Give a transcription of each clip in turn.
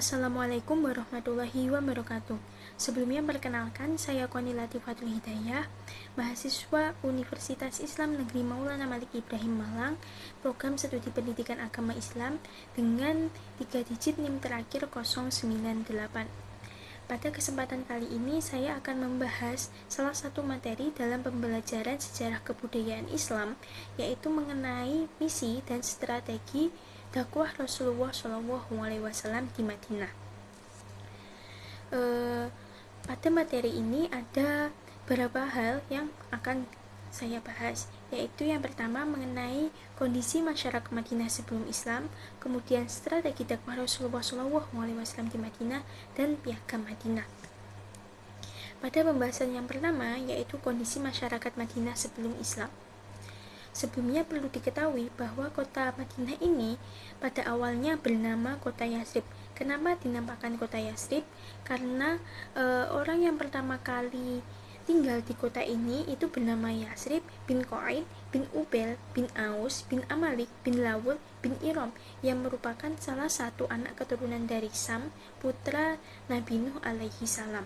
Assalamualaikum warahmatullahi wabarakatuh. Sebelumnya perkenalkan, saya Qoni Latifatul Hidayah, mahasiswa Universitas Islam Negeri Maulana Malik Ibrahim Malang, program studi pendidikan agama Islam dengan 3 digit NIM terakhir 098. Pada kesempatan kali ini saya akan membahas salah satu materi dalam pembelajaran sejarah kebudayaan Islam, yaitu mengenai misi dan strategi dakwah Rasulullah SAW di Madinah. Pada materi ini ada beberapa hal yang akan saya bahas, yaitu yang pertama mengenai kondisi masyarakat Madinah sebelum Islam, kemudian strategi dakwah Rasulullah SAW di Madinah, dan piagam Madinah. Pada pembahasan yang pertama, yaitu kondisi masyarakat Madinah sebelum Islam. Sebelumnya perlu diketahui bahwa kota Madinah ini pada awalnya bernama kota Yasrib. Kenapa dinamakan kota Yasrib? Karena orang yang pertama kali tinggal di kota ini itu bernama Yasrib bin Qaid bin Ubel bin Aus bin Amalik bin Lawul bin Iram, yang merupakan salah satu anak keturunan dari Sam, putra Nabi Nuh alaihi salam.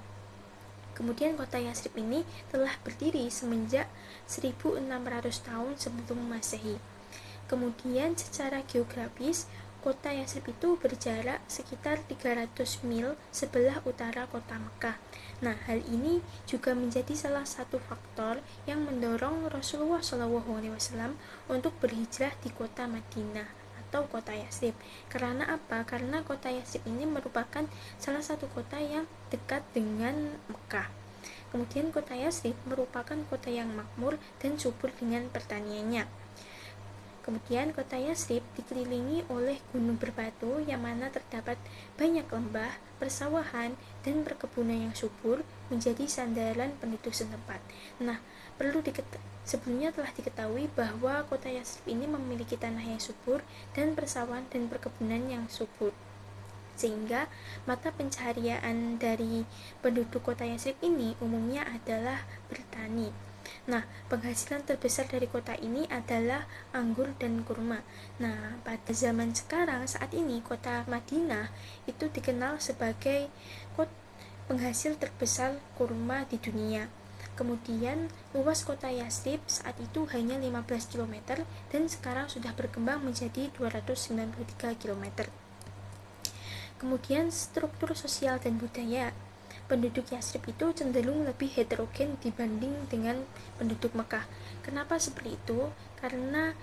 Kemudian kota Yasrib ini telah berdiri semenjak 1600 tahun sebelum Masehi. Kemudian secara geografis, kota Yasrib itu berjarak sekitar 300 mil sebelah utara kota Mekah. Nah, hal ini juga menjadi salah satu faktor yang mendorong Rasulullah SAW untuk berhijrah di kota Madinah atau kota Yasrib. Karena apa? Karena kota Yasrib ini merupakan salah satu kota yang dekat dengan Mekah. Kemudian kota Yasrib merupakan kota yang makmur dan subur dengan pertaniannya. Kemudian kota Yasrib dikelilingi oleh gunung berbatu yang mana terdapat banyak lembah, persawahan, dan perkebunan yang subur menjadi sandaran penduduk setempat. Nah, sebelumnya telah diketahui bahwa kota Yasrib ini memiliki tanah yang subur dan persawahan dan perkebunan yang subur, sehingga mata pencaharian dari penduduk kota Yasrib ini umumnya adalah bertani. Nah, penghasilan terbesar dari kota ini adalah anggur dan kurma. Nah, pada zaman sekarang saat ini kota Madinah itu dikenal sebagai penghasil terbesar kurma di dunia. Kemudian luas kota Yasrib saat itu hanya 15 km dan sekarang sudah berkembang menjadi 293 km. Kemudian struktur sosial dan budaya. Penduduk Yasrib itu cenderung lebih heterogen dibanding dengan penduduk Mekah. Kenapa seperti itu? Karena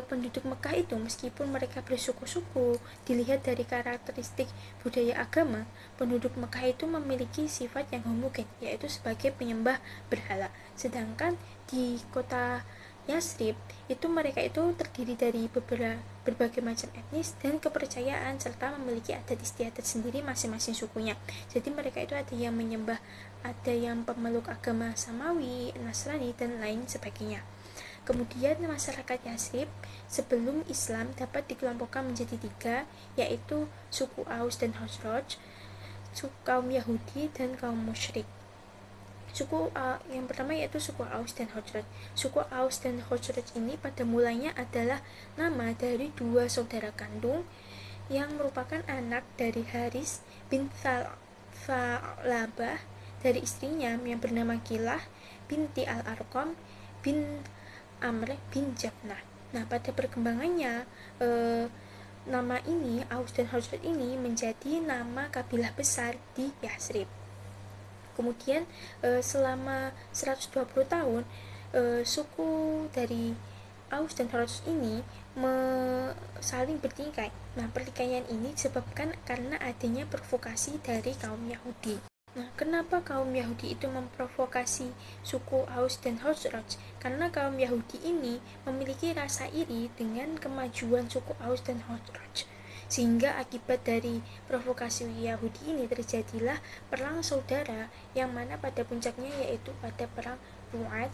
penduduk Mekah itu meskipun mereka bersuku-suku, dilihat dari karakteristik budaya agama, penduduk Mekah itu memiliki sifat yang homogen, yaitu sebagai penyembah berhala. Sedangkan di kota Yasrib itu mereka itu terdiri dari berbagai macam etnis dan kepercayaan serta memiliki adat istiadat sendiri masing-masing sukunya. Jadi mereka itu ada yang menyembah, ada yang pemeluk agama Samawi, Nasrani, dan lain sebagainya. Kemudian masyarakat Yasrib sebelum Islam dapat dikelompokkan menjadi 3, yaitu suku Aus dan Khazraj, suku kaum Yahudi, dan kaum musyrik. Suku yang pertama yaitu suku Aus dan Khazraj. Suku Aus dan Khazraj ini pada mulanya adalah nama dari 2 saudara kandung yang merupakan anak dari Haris bin Tha'labah dari istrinya yang bernama Kilah binti Al-Arqam bin Amr bin Jafnah. Nah, pada perkembangannya nama ini, Aus dan Khazraj ini, menjadi nama kabilah besar di Yasrib. Kemudian selama 120 tahun suku dari Aus dan Khazraj ini saling bertikai. Nah, pertikaian ini disebabkan karena adanya provokasi dari kaum Yahudi. Nah, kenapa kaum Yahudi itu memprovokasi suku Aus dan Khazraj? Karena kaum Yahudi ini memiliki rasa iri dengan kemajuan suku Aus dan Khazraj. Sehingga akibat dari provokasi Yahudi ini terjadilah perang saudara yang mana pada puncaknya yaitu pada perang Ru'ad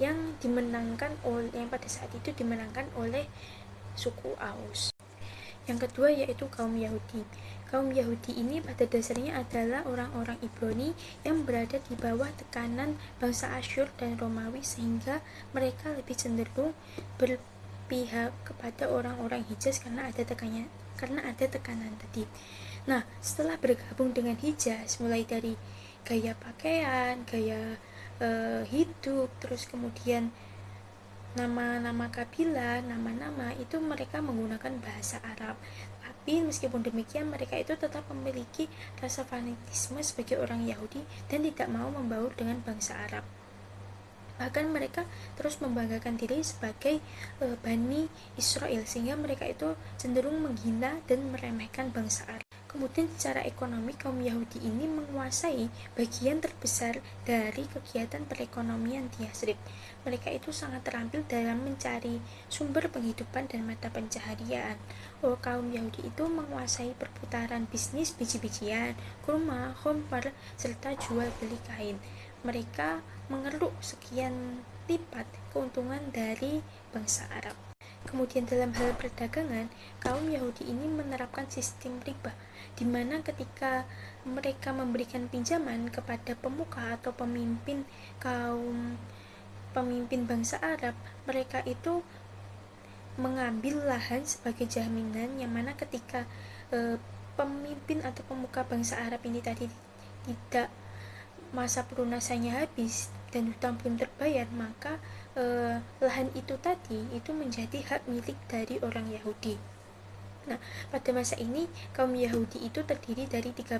yang pada saat itu dimenangkan oleh suku Aus. Yang kedua yaitu kaum Yahudi. Kaum Yahudi ini pada dasarnya adalah orang-orang Ibrani yang berada di bawah tekanan bangsa Asyur dan Romawi, sehingga mereka lebih cenderung berpihak kepada orang-orang Hijaz karena ada tekanan tadi. Nah, setelah bergabung dengan Hijaz, mulai dari gaya pakaian, gaya hidup, terus kemudian nama-nama kabilah, nama-nama itu mereka menggunakan bahasa Arab. Tapi meskipun demikian mereka itu tetap memiliki rasa fanatisme sebagai orang Yahudi dan tidak mau membaur dengan bangsa Arab. Bahkan mereka terus membanggakan diri sebagai Bani Israel, sehingga mereka itu cenderung menghina dan meremehkan bangsa Arab. Kemudian secara ekonomi kaum Yahudi ini menguasai bagian terbesar dari kegiatan perekonomian di Yasrib. Mereka itu sangat terampil dalam mencari sumber penghidupan dan mata pencaharian. Kaum Yahudi itu menguasai perputaran bisnis biji-bijian, kurma, khamr, serta jual beli kain. Mereka mengeruk sekian lipat keuntungan dari bangsa Arab. Kemudian dalam hal perdagangan, kaum Yahudi ini menerapkan sistem riba, di mana ketika mereka memberikan pinjaman kepada pemuka atau pemimpin bangsa Arab, mereka itu mengambil lahan sebagai jaminan, yang mana ketika pemimpin atau pemuka bangsa Arab ini tadi tidak, masa pelunasannya habis dan hutang belum terbayar, maka lahan itu tadi itu menjadi hak milik dari orang Yahudi. Nah, pada masa ini kaum Yahudi itu terdiri dari tiga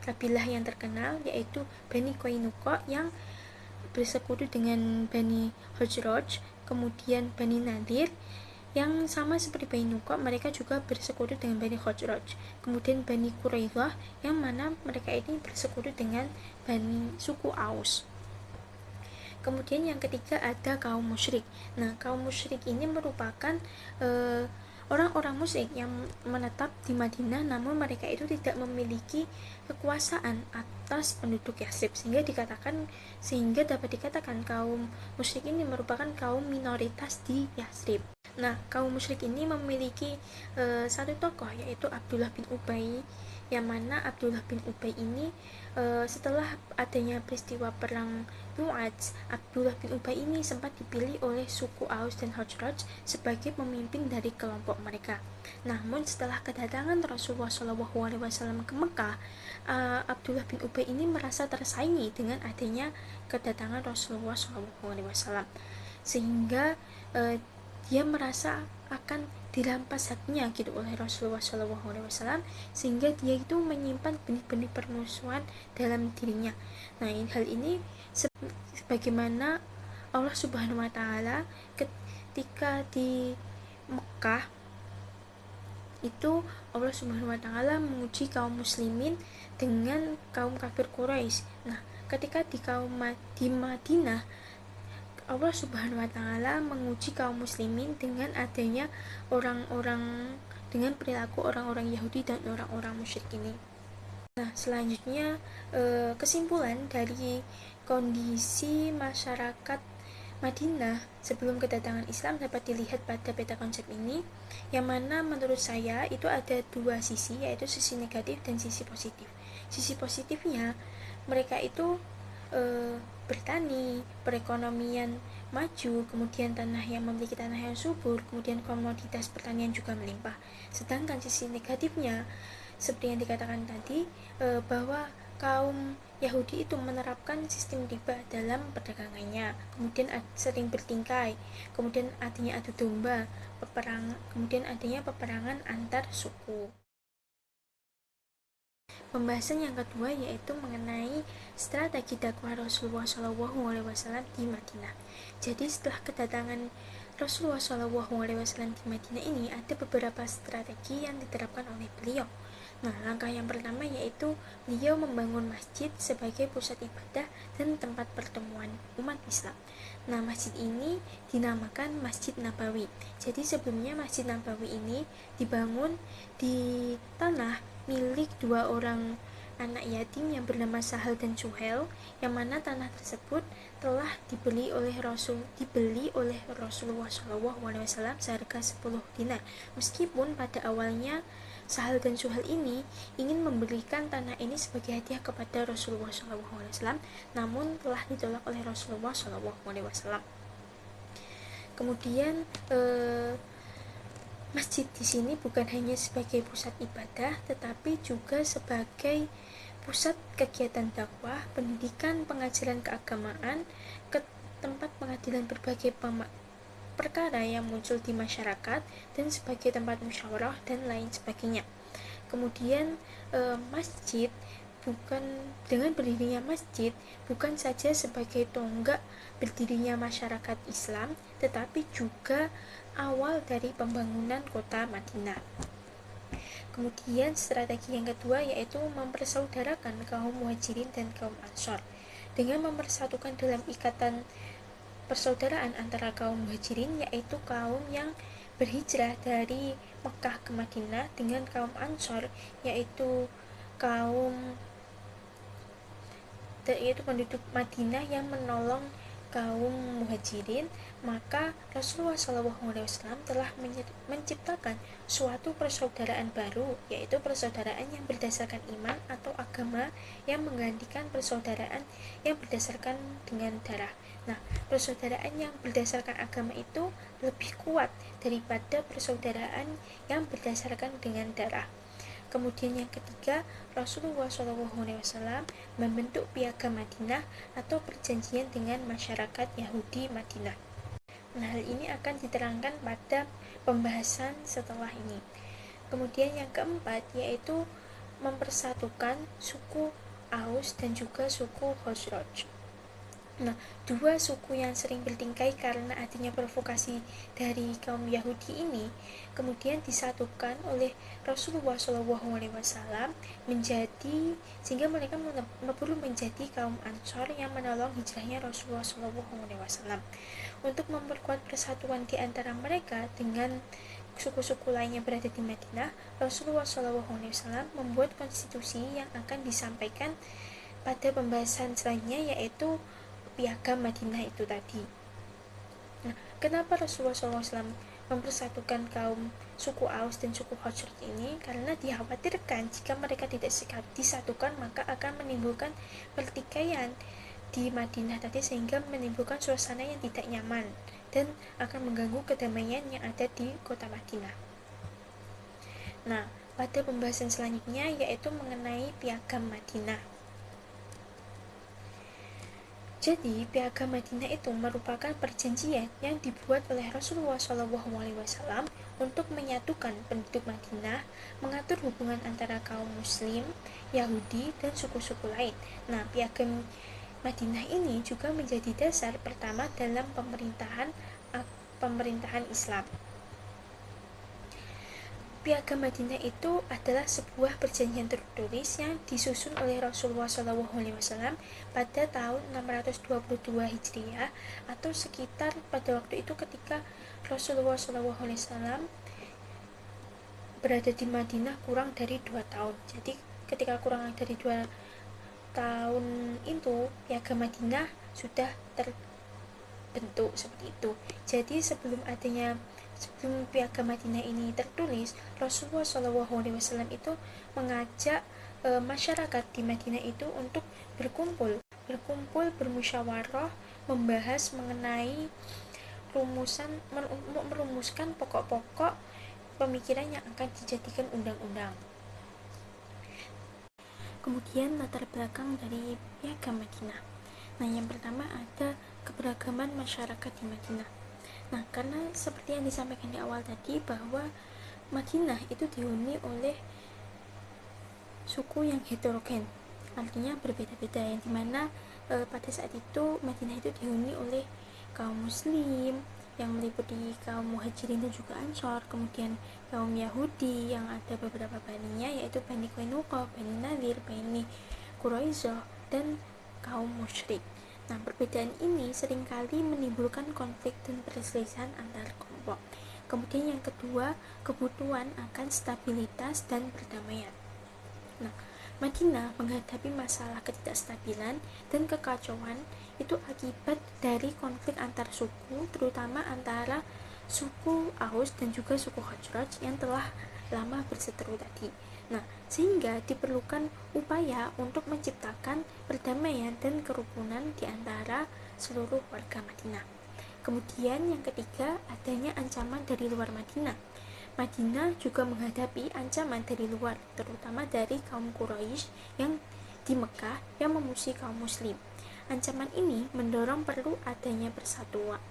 kabilah yang terkenal, yaitu Bani Koinuko yang bersekutu dengan Bani Hojroj, kemudian Bani Nadir yang sama seperti Bani Nuko, mereka juga bersekutu dengan Bani Khosraj. Kemudian Bani Quraidah yang mana mereka ini bersekutu dengan suku Aus. Kemudian yang ketiga ada kaum musyrik. Nah, kaum musyrik ini merupakan orang-orang musyrik yang menetap di Madinah, namun mereka itu tidak memiliki kekuasaan atas penduduk Yasrib, sehingga dapat dikatakan kaum musyrik ini merupakan kaum minoritas di Yasrib. Nah, kaum musyrik ini memiliki satu tokoh, yaitu Abdullah bin Ubay, yang mana Abdullah bin Ubay ini setelah adanya peristiwa perang Mu'adz, Abdullah bin Ubay ini sempat dipilih oleh suku Aus dan Khazraj sebagai pemimpin dari kelompok mereka. Namun setelah kedatangan Rasulullah SAW ke Mekah, Abdullah bin Ubay ini merasa tersaingi dengan adanya kedatangan Rasulullah SAW, sehingga dia merasa akan dirampas haknya gitu oleh Rasulullah SAW, sehingga dia itu menyimpan benih-benih permusuhan dalam dirinya. Nah, hal ini sebagaimana Allah Subhanahu wa taala ketika di Mekah itu Allah Subhanahu wa taala menguji kaum muslimin dengan kaum kafir Quraisy. Nah, ketika di Madinah, Allah Subhanahu wa taala menguji kaum muslimin dengan adanya dengan perilaku orang-orang Yahudi dan orang-orang musyrik ini. Nah, selanjutnya kesimpulan dari kondisi masyarakat Madinah sebelum kedatangan Islam dapat dilihat pada peta konsep ini, yang mana menurut saya itu ada dua sisi, yaitu sisi negatif dan sisi positif. Sisi positifnya, mereka itu bertani, perekonomian maju, kemudian memiliki tanah yang subur, kemudian komoditas pertanian juga melimpah. Sedangkan sisi negatifnya, seperti yang dikatakan tadi, bahwa kaum Yahudi itu menerapkan sistem riba dalam perdagangannya, kemudian sering bertingkai, kemudian adanya adu domba, kemudian adanya peperangan antar suku. Pembahasan yang kedua yaitu mengenai strategi dakwah Rasulullah SAW di Madinah. Jadi setelah kedatangan Rasulullah SAW di Madinah ini, ada beberapa strategi yang diterapkan oleh beliau. Nah, langkah yang pertama yaitu beliau membangun masjid sebagai pusat ibadah dan tempat pertemuan umat Islam. Nah, masjid ini dinamakan Masjid Nabawi. Jadi sebelumnya Masjid Nabawi ini dibangun di tanah milik dua orang anak yatim yang bernama Sahal dan Suhel, yang mana tanah tersebut telah dibeli oleh Rasulullah SAW seharga 10 dinar. Meskipun pada awalnya Sahal dan Suhel ini ingin memberikan tanah ini sebagai hadiah kepada Rasulullah SAW, namun telah ditolak oleh Rasulullah SAW. Kemudian Masjid di sini bukan hanya sebagai pusat ibadah, tetapi juga sebagai pusat kegiatan dakwah, pendidikan, pengajaran keagamaan, ke tempat pengadilan berbagai perkara yang muncul di masyarakat, dan sebagai tempat musyawarah dan lain sebagainya. Kemudian masjid bukan dengan berdirinya masjid bukan saja sebagai tonggak berdirinya masyarakat Islam, tetapi juga awal dari pembangunan kota Madinah. Kemudian strategi yang kedua yaitu mempersaudarakan kaum muhajirin dan kaum ansor dengan mempersatukan dalam ikatan persaudaraan antara kaum muhajirin, yaitu kaum yang berhijrah dari Mekah ke Madinah, dengan kaum ansor yaitu kaum yaitu penduduk Madinah yang menolong kaum muhajirin. Maka Rasulullah SAW telah menciptakan suatu persaudaraan baru, yaitu persaudaraan yang berdasarkan iman atau agama, yang menggantikan persaudaraan yang berdasarkan dengan darah. Nah, persaudaraan yang berdasarkan agama itu lebih kuat daripada persaudaraan yang berdasarkan dengan darah. Kemudian yang ketiga, Rasulullah SAW membentuk Piagam Madinah atau perjanjian dengan masyarakat Yahudi Madinah. Nah, hal ini akan diterangkan pada pembahasan setelah ini. Kemudian yang keempat yaitu mempersatukan suku Aus dan juga suku Khosraj. Nah, dua suku yang sering bertingkai karena adanya provokasi dari kaum Yahudi ini kemudian disatukan oleh Rasulullah SAW menjadi, sehingga mereka perlu menjadi kaum Ansor yang menolong hijrahnya Rasulullah SAW. Untuk memperkuat persatuan di antara mereka dengan suku-suku lainnya berada di Madinah, Rasulullah SAW membuat konstitusi yang akan disampaikan pada pembahasan selanjutnya, yaitu Piagam Madinah itu tadi. Nah, kenapa Rasulullah SAW mempersatukan kaum suku Aus dan suku Khazraj ini? Karena dikhawatirkan jika mereka tidak disatukan maka akan menimbulkan pertikaian di Madinah tadi, sehingga menimbulkan suasana yang tidak nyaman dan akan mengganggu kedamaian yang ada di kota Madinah. Nah, pada pembahasan selanjutnya yaitu mengenai Piagam Madinah. Jadi, Piagam Madinah itu merupakan perjanjian yang dibuat oleh Rasulullah SAW untuk menyatukan penduduk Madinah, mengatur hubungan antara kaum Muslim, Yahudi, dan suku-suku lain. Nah, Piagam Madinah ini juga menjadi dasar pertama dalam pemerintahan Islam. Piagam Madinah itu adalah sebuah perjanjian tertulis yang disusun oleh Rasulullah SAW pada tahun 622 Hijriah, atau sekitar pada waktu itu ketika Rasulullah SAW berada di Madinah kurang dari 2 tahun. Jadi ketika kurang dari 2 tahun itu Piagam Madinah sudah terbentuk seperti itu. Jadi sebelum Piagam Madinah ini tertulis, Rasulullah SAW itu mengajak masyarakat di Madinah itu untuk berkumpul, bermusyawarah, membahas mengenai merumuskan pokok-pokok pemikiran yang akan dijadikan undang-undang. Kemudian latar belakang dari Piagam Madinah. Nah, yang pertama ada keberagaman masyarakat di Madinah. Nah, karena seperti yang disampaikan di awal tadi bahwa Madinah itu dihuni oleh suku yang heterogen, artinya berbeda-beda, yang dimana pada saat itu Madinah itu dihuni oleh kaum Muslim yang meliputi kaum Muhajirin dan juga Ansor, kemudian kaum Yahudi yang ada beberapa baninya, yaitu Bani Qainuqa, Bani Nadir, Bani Quraisyah, dan kaum musyrik. Nah, perbedaan ini seringkali menimbulkan konflik dan perselisihan antar kelompok. Kemudian yang kedua, kebutuhan akan stabilitas dan perdamaian. Nah, Madinah menghadapi masalah ketidakstabilan dan kekacauan itu akibat dari konflik antar suku, terutama antara suku Aus dan juga suku Khazraj yang telah lama berseteru tadi. Nah, sehingga diperlukan upaya untuk menciptakan perdamaian dan kerukunan di antara seluruh warga Madinah. Kemudian yang ketiga, adanya ancaman dari luar Madinah. Madinah juga menghadapi ancaman dari luar, terutama dari kaum Quraisy yang di Mekah yang memusuhi kaum muslim. Ancaman ini mendorong perlu adanya persatuan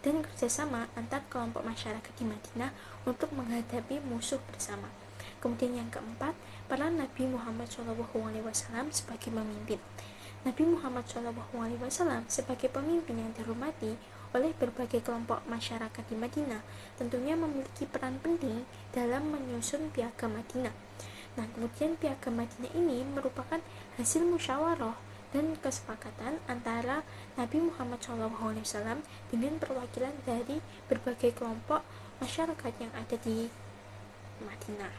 dan kerjasama antar kelompok masyarakat di Madinah untuk menghadapi musuh bersama. Kemudian yang keempat, peran Nabi Muhammad SAW sebagai pemimpin. Nabi Muhammad SAW sebagai pemimpin yang dihormati oleh berbagai kelompok masyarakat di Madinah tentunya memiliki peran penting dalam menyusun Piagam Madinah. Nah, kemudian Piagam Madinah ini merupakan hasil musyawarah dan kesepakatan antara Nabi Muhammad SAW dengan perwakilan dari berbagai kelompok masyarakat yang ada di Madinah.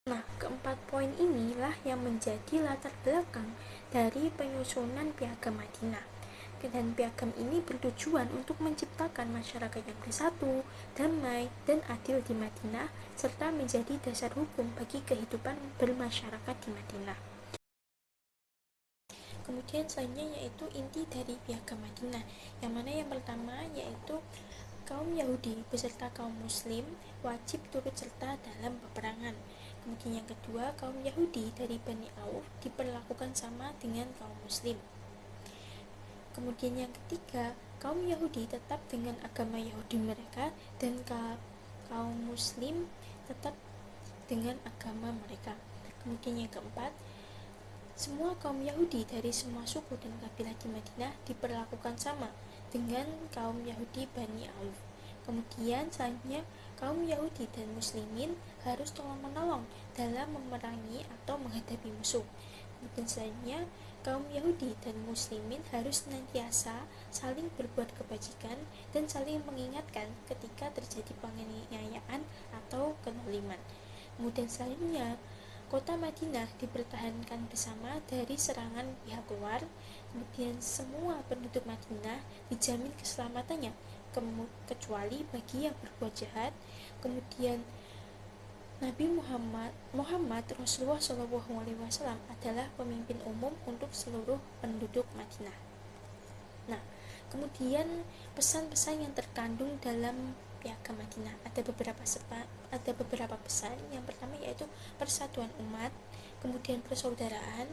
Nah, keempat poin inilah yang menjadi latar belakang dari penyusunan Piagam Madinah. Dan piagam ini bertujuan untuk menciptakan masyarakat yang bersatu, damai, dan adil di Madinah, serta menjadi dasar hukum bagi kehidupan bermasyarakat di Madinah. Kemudian selanjutnya yaitu inti dari Piagam Madinah, yang mana yang pertama yaitu kaum Yahudi beserta kaum Muslim wajib turut serta dalam peperangan. Kemudian yang kedua, kaum Yahudi dari Bani Auf diperlakukan sama dengan kaum Muslim. Kemudian yang ketiga, kaum Yahudi tetap dengan agama Yahudi mereka dan kaum Muslim tetap dengan agama mereka. Kemudian yang keempat, semua kaum Yahudi dari semua suku dan kabilah di Madinah diperlakukan sama dengan kaum Yahudi Bani Auf. Kemudian selanjutnya, kaum Yahudi dan Muslimin harus tolong-menolong dalam memerangi atau menghadapi musuh. Kemudian selanjutnya, kaum Yahudi dan Muslimin harus senantiasa saling berbuat kebajikan dan saling mengingatkan ketika terjadi penganiayaan atau kezaliman. Kemudian selanjutnya, kota Madinah dipertahankan bersama dari serangan pihak luar. Kemudian semua penduduk Madinah dijamin keselamatannya kecuali bagi yang berbuat jahat. Kemudian Nabi Muhammad Rasulullah SAW adalah pemimpin umum untuk seluruh penduduk Madinah. Nah, kemudian pesan-pesan yang terkandung dalam Piagam Madinah ada beberapa pesan. Yang pertama yaitu persatuan umat, kemudian persaudaraan,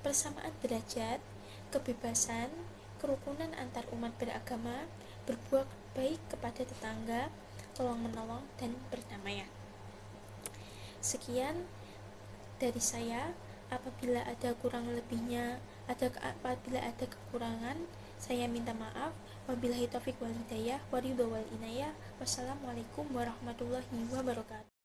persamaan derajat, kebebasan, kerukunan antar umat beragama, berbuat baik kepada tetangga, tolong-menolong, dan perdamaian. Sekian dari saya. Apabila ada kurang lebihnya, apabila ada kekurangan, saya minta maaf. Wabillahi taufiq wal hidayah, waridho wal inayah. Wassalamualaikum warahmatullahi wabarakatuh.